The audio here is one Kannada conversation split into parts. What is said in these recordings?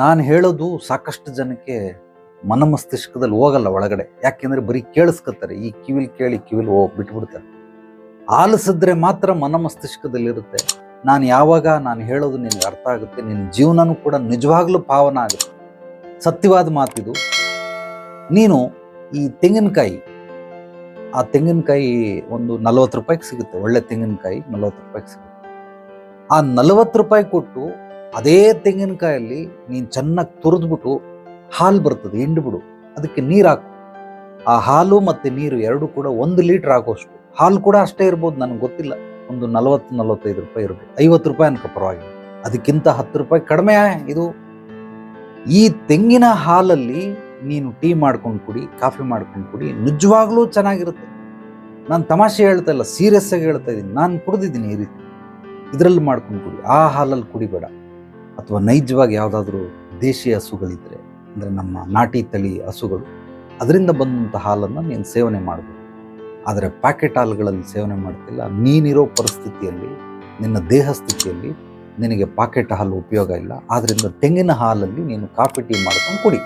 ನಾನು ಹೇಳೋದು ಸಾಕಷ್ಟು ಜನಕ್ಕೆ ಮನಮಸ್ತಿಷ್ಕದಲ್ಲಿ ಹೋಗಲ್ಲ ಒಳಗಡೆ. ಯಾಕೆಂದ್ರೆ ಬರೀ ಕೇಳಿಸ್ಕೊತಾರೆ, ಈ ಕಿವಿಲ್ ಕೇಳಿ ಕಿವಿಲ್ ಬಿಟ್ಬಿಡ್ತಾರೆ. ಆಲಿಸಿದ್ರೆ ಮಾತ್ರ ಮನಮಸ್ತಿಷ್ಕದಲ್ಲಿರುತ್ತೆ. ಯಾವಾಗ ನಾನು ಹೇಳೋದು ನಿನಗೆ ಅರ್ಥ ಆಗುತ್ತೆ, ನಿನ್ನ ಜೀವನನೂ ಕೂಡ ನಿಜವಾಗ್ಲೂ ಪಾವನ ಆಗುತ್ತೆ. ಸತ್ಯವಾದ ಮಾತಿದು. ನೀನು ಈ ತೆಂಗಿನಕಾಯಿ, ಆ ತೆಂಗಿನಕಾಯಿ ಒಂದು 40 ರೂಪಾಯಿಗೆ ಸಿಗುತ್ತೆ. ಒಳ್ಳೆ ತೆಂಗಿನಕಾಯಿ 40 ರೂಪಾಯಿಗೆ ಸಿಗುತ್ತೆ. ಆ 40 ರೂಪಾಯಿ ಕೊಟ್ಟು ಅದೇ ತೆಂಗಿನಕಾಯಲ್ಲಿ ನೀನು ಚೆನ್ನಾಗಿ ತುರಿದ್ಬಿಟ್ಟು ಹಾಲು ಬರ್ತದೆ, ಹಿಂಡ್ಬಿಡು, ಅದಕ್ಕೆ ನೀರು ಹಾಕು. ಆ ಹಾಲು ಮತ್ತು ನೀರು ಎರಡು ಕೂಡ 1 ಲೀಟ್ರ್ ಆಗೋಷ್ಟು. ಹಾಲು ಕೂಡ ಅಷ್ಟೇ ಇರ್ಬೋದು, ನನಗೆ ಗೊತ್ತಿಲ್ಲ. ಒಂದು 40-45 ರೂಪಾಯಿ ಇರ್ಬೋದು, 50 ರೂಪಾಯಿ ಅನ್ಕೋ, ಪರವಾಗಿಲ್ಲ. ಅದಕ್ಕಿಂತ 10 ರೂಪಾಯಿ ಕಡಿಮೆ ಇದು. ಈ ತೆಂಗಿನ ಹಾಲಲ್ಲಿ ನೀನು ಟೀ ಮಾಡ್ಕೊಂಡು ಕುಡಿ, ಕಾಫಿ ಮಾಡ್ಕೊಂಡು ಕುಡಿ, ನಿಜವಾಗ್ಲೂ ಚೆನ್ನಾಗಿರುತ್ತೆ. ನಾನು ತಮಾಷೆ ಹೇಳ್ತಾ ಇಲ್ಲ, ಸೀರಿಯಸ್ ಆಗಿ ಹೇಳ್ತಾ ಇದ್ದೀನಿ. ನಾನು ಕುಡಿದಿದ್ದೀನಿ ಈ ರೀತಿ. ಇದರಲ್ಲಿ ಮಾಡ್ಕೊಂಡು ಕುಡಿ, ಆ ಹಾಲಲ್ಲಿ ಕುಡಿಬೇಡ. ಅಥವಾ ನೈಜವಾಗಿ ಯಾವುದಾದ್ರೂ ದೇಶಿ ಹಸುಗಳಿದ್ರೆ, ಅಂದರೆ ನಮ್ಮ ನಾಟಿ ತಳಿ ಹಸುಗಳು, ಅದರಿಂದ ಬಂದಂಥ ಹಾಲನ್ನು ನೀನು ಸೇವನೆ ಮಾಡಬೇಕು. ಆದರೆ ಪ್ಯಾಕೆಟ್ ಹಾಲುಗಳಲ್ಲಿ ಸೇವನೆ ಮಾಡ್ತಿಲ್ಲ. ನೀನಿರೋ ಪರಿಸ್ಥಿತಿಯಲ್ಲಿ, ನಿನ್ನ ದೇಹ ಸ್ಥಿತಿಯಲ್ಲಿ ನಿನಗೆ ಪಾಕೆಟ್ ಹಾಲು ಉಪಯೋಗ ಇಲ್ಲ. ಆದ್ದರಿಂದ ತೆಂಗಿನ ಹಾಲಲ್ಲಿ ನೀನು ಕಾಫಿ ಟೀ ಮಾಡ್ಕೊಂಡು ಕುಡಿ.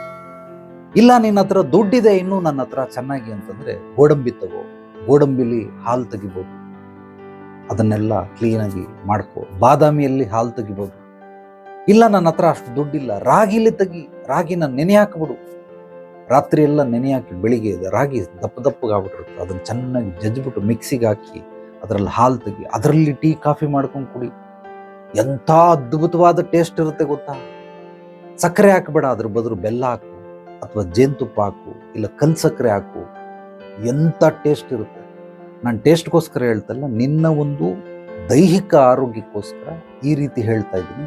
ಇಲ್ಲ ನಿನ್ನ ಹತ್ರ ದುಡ್ಡಿದೆ ಇನ್ನೂ ನನ್ನ ಹತ್ರ ಚೆನ್ನಾಗಿ ಅಂತಂದರೆ ಗೋಡಂಬಿ ತಗೋ, ಗೋಡಂಬಿಲಿ ಹಾಲು ತೆಗಿಬೋದು, ಅದನ್ನೆಲ್ಲ ಕ್ಲೀನಾಗಿ ಮಾಡ್ಕೋ. ಬಾದಾಮಿಯಲ್ಲಿ ಹಾಲು ತೆಗಿಬೋದು. ಇಲ್ಲ ನನ್ನ ಹತ್ರ ಅಷ್ಟು ದುಡ್ಡಿಲ್ಲ, ರಾಗಿಲಿ ತೆಗಿ, ರಾಗಿನ ನೆನೆ ಹಾಕ್ಬಿಡು. ರಾತ್ರಿ ಎಲ್ಲ ನೆನೆ ಹಾಕಿ ಬೆಳಿಗ್ಗೆ ರಾಗಿ ದಪ್ಪಗಾಗ್ಬಿಟ್ಟಿರುತ್ತೆ, ಅದನ್ನು ಚೆನ್ನಾಗಿ ಜಜ್ಜಿಬಿಟ್ಟು ಮಿಕ್ಸಿಗೆ ಹಾಕಿ ಅದರಲ್ಲಿ ಹಾಲು ತೆಗಿ, ಅದರಲ್ಲಿ ಟೀ ಕಾಫಿ ಮಾಡ್ಕೊಂಡು ಕುಡಿ. ಎಂಥ ಅದ್ಭುತವಾದ ಟೇಸ್ಟ್ ಇರುತ್ತೆ ಗೊತ್ತಾ. ಸಕ್ಕರೆ ಹಾಕಬೇಡ, ಅದ್ರ ಬದಲು ಬೆಲ್ಲ ಹಾಕು, ಅಥವಾ ಜೇನುತುಪ್ಪ ಹಾಕು, ಇಲ್ಲ ಕಲ್ ಸಕ್ಕರೆ ಹಾಕು. ಎಂಥ ಟೇಸ್ಟ್ ಇರುತ್ತೆ. ನಾನು ಟೇಸ್ಟ್ಗೋಸ್ಕರ ಹೇಳ್ತಲ್ಲ, ನಿನ್ನ ಒಂದು ದೈಹಿಕ ಆರೋಗ್ಯಕ್ಕೋಸ್ಕರ ಈ ರೀತಿ ಹೇಳ್ತಾ ಇದ್ದೀನಿ.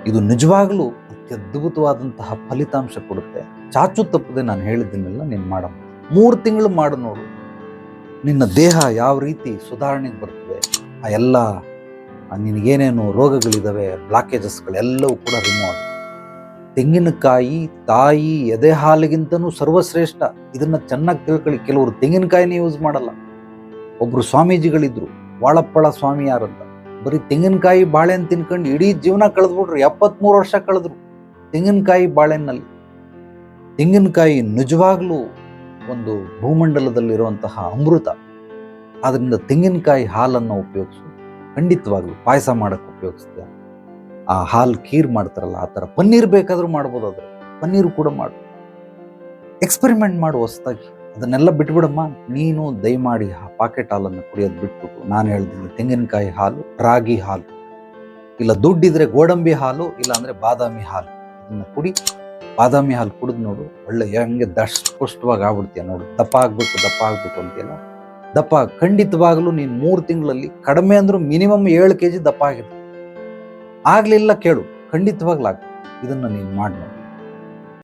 ಇದು ನಿಜವಾಗ್ಲೂ ಅತ್ಯದ್ಭುತವಾದಂತಹ ಫಲಿತಾಂಶ ಕೊಡುತ್ತೆ. ಚಾಚು ತಪ್ಪದೆ ನಾನು ಹೇಳಿದ್ದನ್ನೆಲ್ಲ ನೀನು ಮಾಡಮ್ಮ. 3 ತಿಂಗಳು ಮಾಡು ನೋಡು, ನಿನ್ನ ದೇಹ ಯಾವ ರೀತಿ ಸುಧಾರಣೆಗೆ ಬರ್ತದೆ. ಆ ಎಲ್ಲ ನಿನಗೇನೇನು ರೋಗಗಳಿದ್ದಾವೆ, ಬ್ಲಾಕೇಜಸ್ಗಳೆಲ್ಲವೂ ಕೂಡ ರಿಮೂವ್ ಆಗುತ್ತೆ. ತೆಂಗಿನಕಾಯಿ ತಾಯಿ ಎದೆ ಹಾಲಿಗಿಂತನೂ ಸರ್ವಶ್ರೇಷ್ಠ. ಇದನ್ನ ಚೆನ್ನಾಗಿ ತಿಳ್ಕೊಳ್ಳಿ. ಕೆಲವರು ತೆಂಗಿನಕಾಯಿನೇ ಯೂಸ್ ಮಾಡಲ್ಲ. ಒಬ್ರು ಸ್ವಾಮೀಜಿಗಳಿದ್ರು, ವಾಳಪ್ಪಳ ಸ್ವಾಮಿ ಯಾರಂತ, ಬರೀ ತೆಂಗಿನಕಾಯಿ ಬಾಳೆಹಣ್ಣು ತಿನ್ಕೊಂಡು ಇಡೀ ಜೀವನ ಕಳೆದ್ಬಿಟ್ರು. 73 ವರ್ಷ ಕಳೆದ್ರು ತೆಂಗಿನಕಾಯಿ ಬಾಳೆಹಣ್ಣಲ್ಲಿ. ತೆಂಗಿನಕಾಯಿ ನಿಜವಾಗ್ಲೂ ಒಂದು ಭೂಮಂಡಲದಲ್ಲಿರುವಂತಹ ಅಮೃತ. ಆದ್ರಿಂದ ತೆಂಗಿನಕಾಯಿ ಹಾಲನ್ನು ಉಪಯೋಗಿಸು. ಖಂಡಿತವಾಗ್ಲು ಪಾಯಸ ಮಾಡಕ್ಕೆ ಉಪಯೋಗಿಸ್ತೀಯ. ಆ ಹಾಲು ಖೀರ್ ಮಾಡ್ತಾರಲ್ಲ, ಆ ಥರ ಪನ್ನೀರ್ ಬೇಕಾದ್ರೂ ಮಾಡ್ಬೋದು. ಆದರೆ ಪನ್ನೀರು ಕೂಡ ಮಾಡು, ಎಕ್ಸ್ಪೆರಿಮೆಂಟ್ ಮಾಡು ಹೊಸದಾಗಿ. ಅದನ್ನೆಲ್ಲ ಬಿಟ್ಬಿಡಮ್ಮ. ನೀನು ದಯಮಾಡಿ ಪಾಕೆಟ್ ಹಾಲನ್ನು ಕುಡಿಯೋದು ಬಿಟ್ಬಿಟ್ಟು ನಾನು ಹೇಳ್ತೀನಿ ತೆಂಗಿನಕಾಯಿ ಹಾಲು, ರಾಗಿ ಹಾಲು, ಇಲ್ಲ ದುಡ್ಡಿದ್ರೆ ಗೋಡಂಬಿ ಹಾಲು, ಇಲ್ಲ ಅಂದರೆ ಬಾದಾಮಿ ಹಾಲು, ಇದನ್ನು ಕುಡಿ. ಬಾದಾಮಿ ಹಾಲು ಕುಡಿದು ನೋಡು, ಒಳ್ಳೆ ಹೆಂಗೆ ದಷ್ಟಪುಷ್ಟವಾಗಿ ಆಗ್ಬಿಡ್ತೀಯ ನೋಡು. ದಪ್ಪ ಆಗ್ಬೇಕು ಅಂತೀಯಲ್ಲ, ದಪ್ಪ ಖಂಡಿತವಾಗ್ಲೂ ನೀನು 3 ತಿಂಗಳಲ್ಲಿ ಕಡಿಮೆ ಅಂದ್ರೂ ಮಿನಿಮಮ್ 7 kg ದಪ್ಪ ಆಗಿರ್ತೀಯ. ಆಗ್ಲಿಲ್ಲ ಕೇಳು, ಖಂಡಿತವಾಗ್ಲಾಗ. ಇದನ್ನು ನೀನು ಮಾಡಿ.